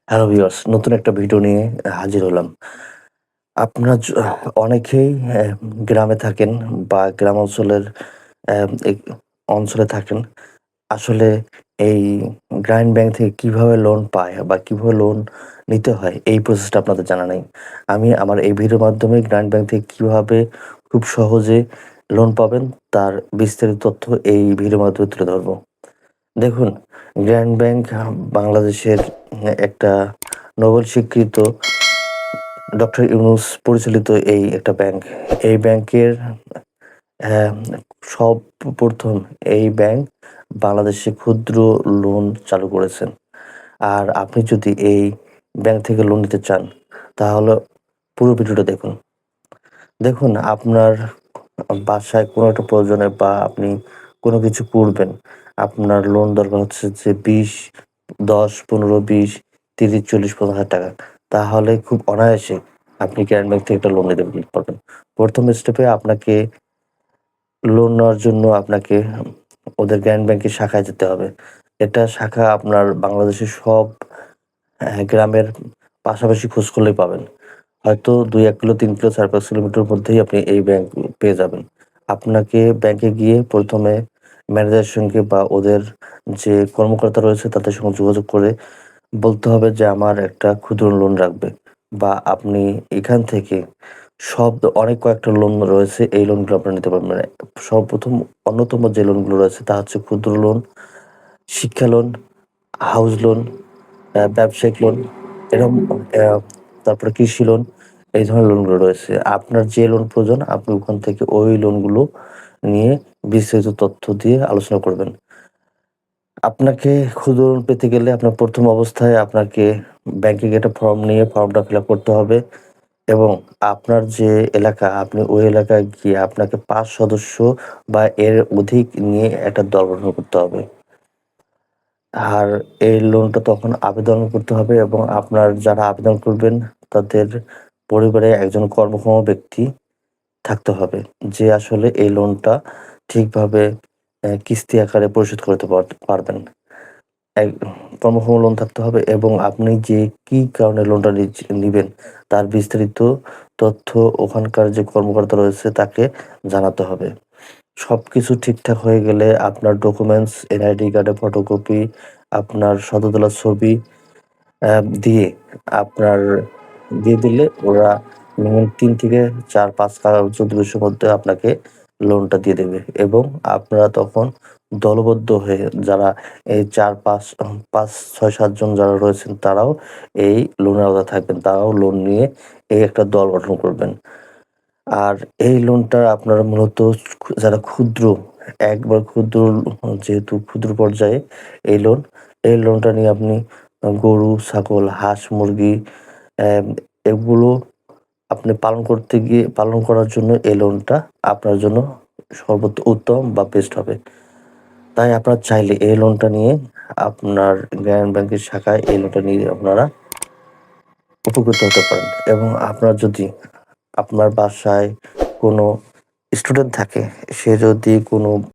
Hello viewers, নতুন একটা video নিয়ে হাজির হলাম। আপনার অনেকেই গ্রামে থাকেন বা গ্রাম অঞ্চলের অ্যা এক অঞ্চলে থাকেন। আসলে এই গ্রামীণ ব্যাংক থেকে কিভাবে লোন পায় বা কিভাবে লোন নিতে হয় এই প্রসেসটা আপনাদের জানা নেই। আমি আমার এই ভিডিওর মাধ্যমে গ্রামীণ ব্যাংক থেকে কিভাবে খুব সহজে লোন পাবেন তার বিস্তারিত তথ্য এই ভিডিওর মাধ্যমে তুলে ধরব। দেখুন, গ্রামীণ ব্যাংক বাংলাদেশের একটা নোবেল স্বীকৃত ডক্টর ইউনূস পরিচালিত এই একটা ব্যাংক। এই ব্যাংকের অ্যা সর্বপ্রথম এই ব্যাংক বাংলাদেশে ক্ষুদ্র লোন চালু করেছেন। আর আপনি যদি এই ব্যাংক থেকে লোন নিতে চান, তাহলে পুরো ভিডিওটা দেখুন। দেখুন, আপনার বাসায় কোনো একটা প্রয়োজনে বা আপনি কোনো কিছু করবেন, আপনার লোন দরকার হচ্ছে যে 10, 15, 20, 30, 40, 50,000 টাকা। তাহলে খুব অনায়াসে আপনি গ্রামীণ ব্যাংক থেকে একটা লোন নিতে পারবেন। ১ম স্টেপে আপনাকে লোন নেওয়ার জন্য আপনাকে ওদের গ্রামীণ ব্যাংকের শাখায় যেতে হবে। এটা শাখা আপনার বাংলাদেশের সব গ্রামের পাশাপাশি খোঁজ করলেই পাবেন। হয়তো ২-১ কিলো, ৩ কিলো, ৪-৫ কিলোমিটারের মধ্যেই আপনি এই ব্যাংক পেয়ে যাবেন। আপনাকে ব্যাংকে গিয়ে ১ম এ ম্যানেজারের সঙ্গে বা ওদের যে কর্মকর্তা রয়েছে তাদের সঙ্গে যোগাযোগ করে বলতে হবে যে আমার একটা ক্ষুদ্র লোন লাগবে, বা আপনি এখান থেকে অনেক কয়েকটা লোন রয়েছে, এই লোনগুলো আপনারা নিতে পারবেন। মানে সর্বপ্রথম অন্যতম যে লোনগুলো রয়েছে তা হচ্ছে ক্ষুদ্র লোন, শিক্ষা লোন, হাউস লোন, ব্যবসায়িক লোন, এরকম অ্যা তারপরে কৃষি লোন, এই ধরনের লোনগুলো রয়েছে। আপনার যে লোন প্রয়োজন আপনি ওখান থেকে ওই লোনগুলো নিয়ে বিস্তারিত তথ্য দিয়ে আলোচনা করবেন। আপনাকে ক্ষুদ্র লোন পেতে গেলে আপনার ১ম অবস্থায় আপনাকে ব্যাংকে গিয়ে একটা ফর্ম নিয়ে ফর্মটা ফিল আপ করতে হবে, এবং আপনার যে এলাকা আপনি ওই এলাকায় গিয়ে আপনাকে ৫ সদস্য বা এর অধিক নিয়ে একটা দল গঠন করতে হবে। আর এই লোনটা তখন আবেদন করতে হবে, এবং আপনার যারা আবেদন করবেন তাদের পরিবারে একজন কর্মক্ষম ব্যক্তি থাকতে হবে, যে আসলে এই লোনটা ঠিকভাবে কিস্তি আকারে পরিশোধ করতে পারবেন। এক কর্মক্ষম লোন থাকতে হবে, এবং আপনি যে কি কারণে লোনটা নিবেন তার বিস্তারিত তথ্য ওখানকার যে কর্মকর্তা রয়েছে তাকে জানাতে হবে। সবকিছু ঠিকঠাক হয়ে গেলে আপনার ডকুমেন্টস, এনআইডি কার্ডের ফটোকপি, আপনার শত তোলা ছবি অ্যা দিয়ে আপনার দিয়ে দিলে ওরা মিনিমাম ৩ থেকে ৪-৫ 14 দিবসের মধ্যে আপনাকে লোনটা দিয়ে দেবে, এবং আপনারা তখন দলবদ্ধ হয়ে যারা এই ৪, ৫, ৬, ৭ জন যারা রয়েছেন তারাও এই লোনের আওতায় থাকবেন। তারাও লোন নিয়ে এই একটা দল গঠন করবেন। আর এই লোনটা আপনারা মূলত যারা ক্ষুদ্র, একবার ক্ষুদ্র যেহেতু ক্ষুদ্র পর্যায়ে এই লোন, এই লোনটা নিয়ে আপনি গরু, ছাগল, হাঁস, মুরগি অ্যাম এগুলো আপনি পালন করার জন্য এই লোনটা আপনার জন্য উত্তম বা বেস্ট হবে। তাই আপনারা চাইলে এই লোনটা নিয়ে আপনার গ্রামীণ ব্যাংকের শাখায় এই লোনটা নিয়ে আপনারা উপকৃত হতে পারেন, এবং আপনার যদি আপনার বাসায় কোনো স্টুডেন্ট থাকে, সে যদি কোনো